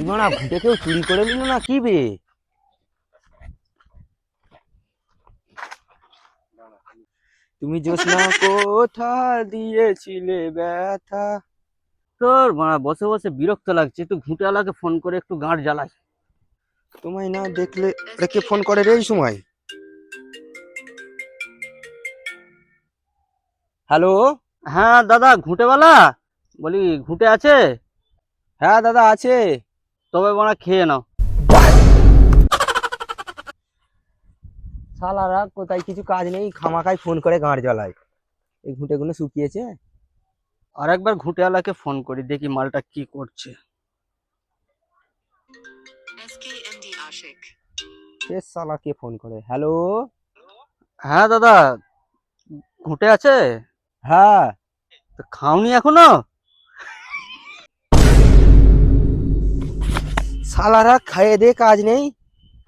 মারা ঘুটে কেউ চুরি করে নিল না কি বে? তুমি জোসনা কোথা দিয়েছিলে ব্যথা। তোর মারা বসে বসে বিরক্ত লাগছে, একটু ঘুঁটেওয়ালাকে ফোন করে একটু গাঁট জ্বালাই। তোমায় না দেখলে রেখে ফোন করে রে এই সময়। হ্যালো, হ্যাঁ দাদা ঘুঁটেওয়ালা বলি, ঘুঁটে আছে? হ্যাঁ দাদা আছে। তবে মারা খেয়ে নাও। শালারা কোথায় কিছু কাজ নেই, খামাখাই ফোন করে গাঁট জ্বালায়। এই ঘুঁটেগুলো শুকিয়েছে। আর একবার ঘুঁটেওয়ালাকে ফোন করি, দেখি মালটা কি করছে। শেষ শালাকে ফোন করে। হ্যালো, হ্যাঁ দাদা ঘুঁটে আছে? হ্যাঁ। তো খাওনি এখনো? শালারা খাইয়ে দে কাজ নেই,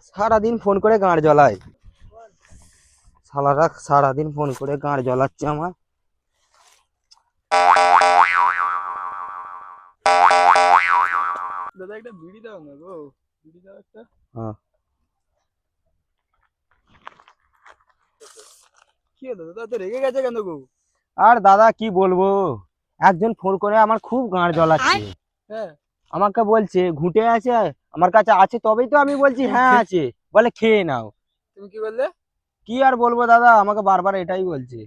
সারাদিন ফোন করে গাঁট জ্বলায়। শালারা সারাদিন ফোন করে গাঁট জ্বলাচ্ছে আমার। দাদা একটা বিড়ি দাও না গো, বিড়ি দাও একটা। হ্যাঁ। কি হলো দাদা, তো রেগে গেছে কেন গো? আর দাদা কি বলবো, একজন ফোন করে আমার খুব গাঁট জ্বলাচ্ছে। হ্যাঁ, আমাকে বলছে ঘুঁটে আছে আমার কাছে, আছে তবেই তো আমি বলছি হ্যাঁ আছে, বলে খেয়ে নাও। তুমি কি বললে? কি আর বলবো দাদা, আমাকে বারবার এটাই বলছে।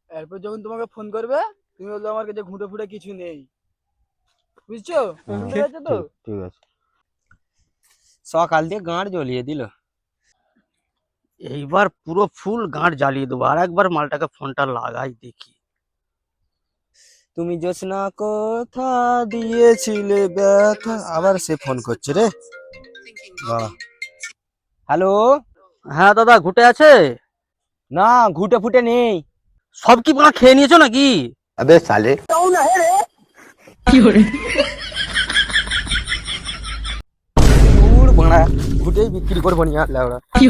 এরপর যখন তোমাকে ফোন করবে তুমি বলবে আমার কাছে ঘুঁটে ফুটে কিছু নেই, বুঝছো? শুনতে পাচ্ছ তো? ঠিক আছে। সকাল দিয়ে গাঁট জ্বলিয়ে দিল, এইবার পুরো ফুল গাঁট জ্বালিয়ে দেবো। আর একবার মালটাকে ফোনটা লাগাই দেখি। তুমি জোসনা কোথা দিয়েছিলে ব্যথা। আবার সে ফোন করছে রে। হ্যালো, হ্যাঁ দাদা ঘুঁটে আছে? না ঘুঁটে ফুটে নেই। সব কি মা খেয়ে নিয়েছো নাকি? আবে সালে বাড়া, ঘুঁটেই বিক্রি করবো নিয়ে আসলে ওরা। কি